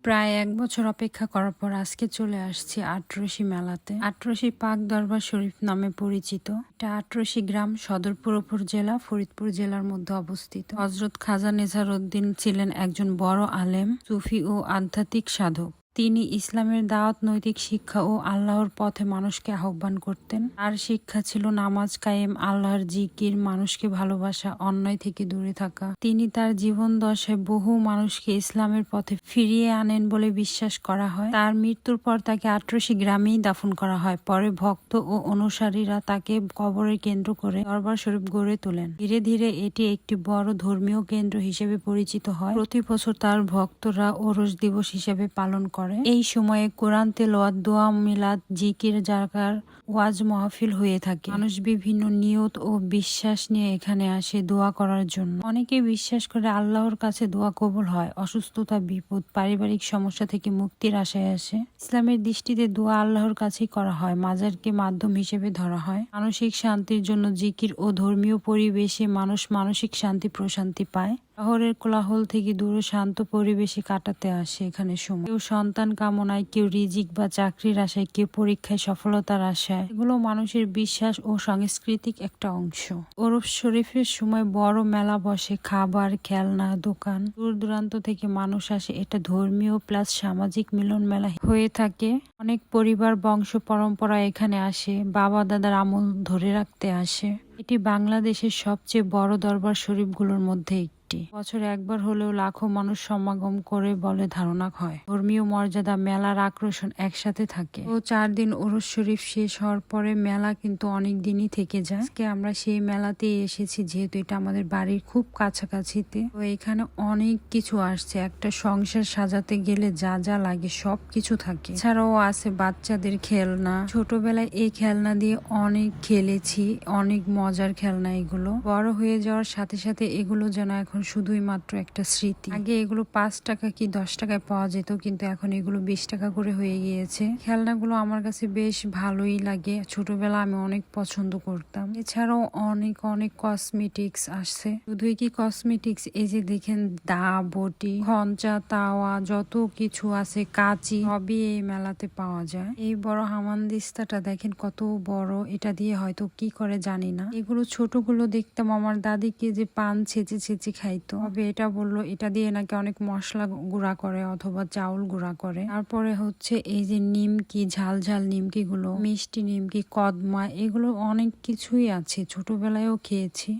প্রায় ১ বছর অপেক্ষা করার পর আজকে চলে আসছি আটরশি মেলাতে। আটরশি পাক দরবার শরীফ নামে পরিচিত। এটা আটরশি গ্রাম, সদরপুর উপজেলা, ফরিদপুর জেলার মধ্যে অবস্থিত। হযরত খাজা নেজারউদ্দিন ছিলেন একজন বড় আলেম, সুফি ও আধ্যাত্মিক সাধক। তিনি ইসলামের দাওয়াত, নৈতিক শিক্ষা ও আল্লাহর পথে মানুষকে আহ্বান করতেন। আর শিক্ষা ছিল নামাজ কায়েম, আল্লাহর জিকির, মানুষকে ভালোবাসা, অন্যায় থেকে দূরে থাকা। তিনি তার জীবন দশায় বহু মানুষকে ইসলামের পথে ফিরিয়ে আনেন বলে বিশ্বাস করা হয়। তার মৃত্যুর পর তাকে আটরশি গ্রামেই দাফন করা হয়। পরে ভক্ত ও অনুসারীরা তাকে কবরের কেন্দ্র করে দরবার শরীফ গড়ে তোলেন। ধীরে ধীরে এটি একটি বড় ধর্মীয় কেন্দ্র হিসেবে পরিচিত হয়। প্রতি বছর তার ভক্তরা ওরস দিবস হিসেবে পালন করে। এই সময়ে কোরআন তেলাওয়াত, দোয়া, মিলাদ, জিকির, জাকার, ওয়াজ মাহফিল হয়ে থাকে। মানুষ বিভিন্ন নিয়ত ও বিশ্বাস নিয়ে এখানে আসে দোয়া করার জন্য। অনেকে বিশ্বাস করে আল্লাহর কাছে দোয়া কবুল হয়, অসুস্থতা, বিপদ, পারিবারিক সমস্যা থেকে মুক্তির আশায় আসে। ইসলামের দৃষ্টিতে দোয়া আল্লাহর কাছেই করা হয়, মাজারকে মাধ্যম হিসেবে ধরা হয়। মানসিক শান্তির জন্য জিকির ও ধর্মীয় পরিবেশে মানুষ মানসিক শান্তি প্রশান্তি পায়। শহরের কোলাহল থেকে দূরে শান্ত পরিবেশে কাটাতে আসে এখানে সময়। কেউ সন্তান কামনায়, কেউ রিজিক বা চাকরির আশায়, কেউ পরীক্ষায় সফলতার আশায়। এগুলো মানুষের বিশ্বাস ও সাংস্কৃতিক একটা অংশ। ওরস শরীফের সময় বড় মেলা বসে, খাবার, খেলনা, দোকান, দূর দূরান্ত থেকে মানুষ আসে। এটা ধর্মীয় প্লাস সামাজিক মিলন মেলা হয়ে থাকে। অনেক পরিবার বংশ পরম্পরা এখানে আসে, বাবা দাদার আমল ধরে রাখতে আসে। এটি বাংলাদেশের সবচেয়ে বড় দরবার শরীফগুলোর মধ্যে একটি। বছরে একবার হলেও লাখো মানুষ সমাগম করে বলে ধারণা হয়। ধর্মীয় মর্যাদা, মেলার আকর্ষণ একসাথে থাকে। তো 4 দিন ওরস শরীফ শেষ হওয়ার পরে মেলা কিন্তু অনেক দিনই থেকে যায়। আজকে আমরা সেই মেলাতেই এসেছি, যেহেতু এটা আমাদের বাড়ির খুব কাছাকাছিতে। তো এখানে অনেক কিছু আসছে। একটা সংসার সাজাতে গেলে যা যা লাগে সব কিছু থাকে। এছাড়াও আছে বাচ্চাদের খেলনা। ছোটবেলায় এই খেলনা দিয়ে অনেক খেলেছি, অনেক মজার খেলনা এগুলো। বড় হয়ে যাওয়ার সাথে সাথে এগুলো যেন এখন শুধুই মাত্র একটা স্মৃতি। আগে এগুলো 5 টাকা কি 10 টাকায় পাওয়া যেত, কিন্তু এখন এগুলো 20 টাকা করে হয়ে গিয়েছে। খেলনাগুলো আমার কাছে বেশ ভালোই লাগে। ছোটবেলা আমি অনেক পছন্দ করতাম। এছাড়াও অনেক অনেক কসমেটিক্স আসছে। শুধুই কি কসমেটিক্স, এই যে দেখেন দা, বটি, খঞ্চা, তাওয়া, যত কিছু আছে, কাঁচি, সবই এই মেলাতে পাওয়া যায়। এই বড় হামানদিস্তাটা দেখেন কত বড়, এটা দিয়ে হয়তো কি করে জানি না। এগুলো ছোটগুলো দেখতাম আমার দাদিকে যে পান ছেঁচে ছেঁচে খাইতো। তবে এটা বললো এটা দিয়ে নাকি অনেক মশলা গুঁড়া করে অথবা চাউল গুঁড়া করে। তারপরে হচ্ছে এই যে নিমকি, ঝাল ঝাল নিমকি গুলো, মিষ্টি নিমকি, কদমা, এগুলো অনেক কিছুই আছে। ছোটবেলায়ও খেয়েছি।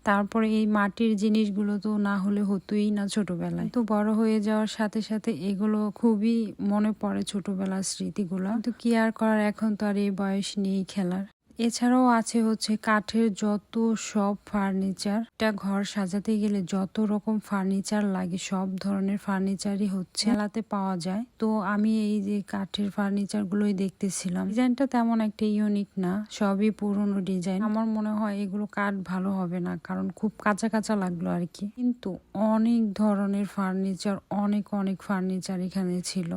তারপরে এই মাটির জিনিসগুলো তো না হলে হতোই না ছোটবেলায়। তো বড় হয়ে যাওয়ার সাথে সাথে এগুলো খুবই মনে পড়ে ছোটবেলার স্মৃতিগুলো। কিন্তু কি আর করার, এখন তো আর এই বয়স নেই খেলার। এছাড়াও আছে হচ্ছে কাঠের যত সব ফার্নিচার। এটা ঘর সাজাতে গেলে যত রকম ফার্নিচার লাগে সব ধরনের ফার্নিচারই হচ্ছে মেলাতে পাওয়া যায়। তো আমি এই যে কাঠের ফার্নিচার গুলোই দেখতেছিলাম। ডিজাইনটা তেমন একটা ইউনিক না, সবই পুরনো ডিজাইন। আমার মনে হয় এগুলো কাঠ ভালো হবে না, কারণ খুব কাঁচা কাঁচা লাগলো আর কি। কিন্তু অনেক ধরনের ফার্নিচার, অনেক অনেক ফার্নিচার এখানে ছিল।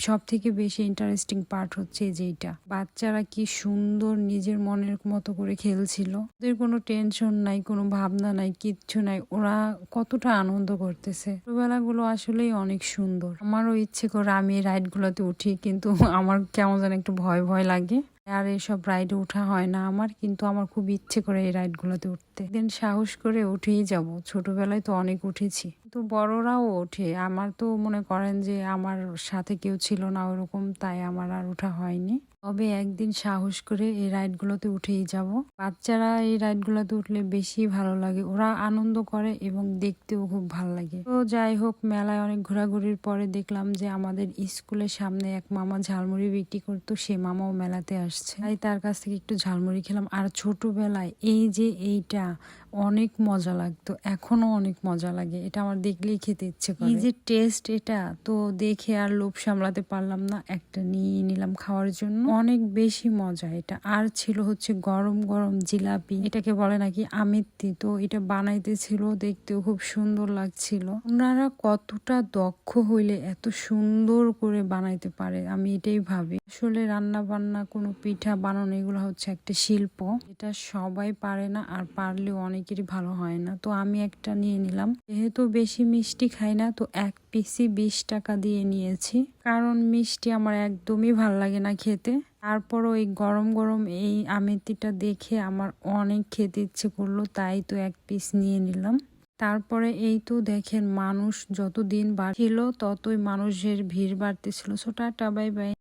সব থেকে বেশি ইন্টারেস্টিং পার্ট হচ্ছে যেটা বাচ্চারা কি সুন্দর নিজের মনের মতো করে খেলছিল। ওদের কোনো টেনশন নাই, কোনো ভাবনা নাই, কিচ্ছু নাই। ওরা কতটা আনন্দ করতেছে। ছোটবেলাগুলো আসলেই অনেক সুন্দর। আমারও ইচ্ছে করে আমি এই রাইড গুলোতে উঠি, কিন্তু আমার কেমন যেন একটু ভয় ভয় লাগে। আর এইসব রাইডে ওঠা হয় না আমার, কিন্তু আমার খুব ইচ্ছে করে এই রাইড গুলোতে উঠতে। একদিন সাহস করে উঠেই যাব। ছোটবেলায় তো অনেক উঠেছি, কিন্তু বড়রাও ওঠে। আমার তো মনে করেন যে আমার সাথে কেউ ছিল না ওরকম, তাই আমার আর ওঠা হয়নি। তবে একদিন সাহস করে এই রাইডগুলোতে উঠেই যাব। বাচ্চারা এই রাইডগুলোতে উঠলে বেশি ভালো লাগে, ওরা আনন্দ করে এবং দেখতেও খুব ভালো লাগে। তো যাই হোক, মেলায় অনেক ঘোরাঘুরির পরে দেখলাম যে আমাদের স্কুলের সামনে এক মামা ঝালমুড়ি বিক্রি করতো, সে মামাও মেলাতে আসছে। তাই তার কাছ থেকে একটু ঝালমুড়ি খেলাম। আর ছোটবেলায় এই যে এইটা অনেক মজা লাগতো, এখনো অনেক মজা লাগে। এটা আমার দেখলেই খেতে ইচ্ছে করে। এই যে টেস্ট, এটা তো দেখে আর লোভ সামলাতে পারলাম না, একটা নিয়ে নিলাম খাওয়ার জন্য। অনেক বেশি মজা এটা। আর ছিল হচ্ছে গরম গরম জিলাপি, এটাকে বলে নাকি আমিত্তি। তো এটা বানাইতেছিল, দেখতেও খুব সুন্দর লাগছিল। ওনারা কতটা দক্ষ হইলে এত সুন্দর করে বানাইতে পারে, আমি এটাই ভাবি। আসলে রান্না বান্না, কোনো পিঠা বানানো, এগুলো হচ্ছে একটা শিল্প। এটা সবাই পারে না, আর পারলেও অনেক অনেকেরই ভালো হয় না, তো আমি একটা নিয়ে নিলাম। যেহেতু বেশি মিষ্টি খাই না, তো এক পিসই 20 টাকা দিয়ে নিয়েছি, কারণ মিষ্টি আমার একদমই ভাল লাগে না খেতে। তারপরও এই গরম গরম এই আমেতিটা দেখে আমার অনেক খেতে ইচ্ছে করলো, তাই তো এক পিস নিয়ে নিলাম। তারপরে এই তো দেখেন, মানুষ যত দিন বাড়ছিল ততই মানুষের ভিড় বাড়তেছিল। So tata, bye by.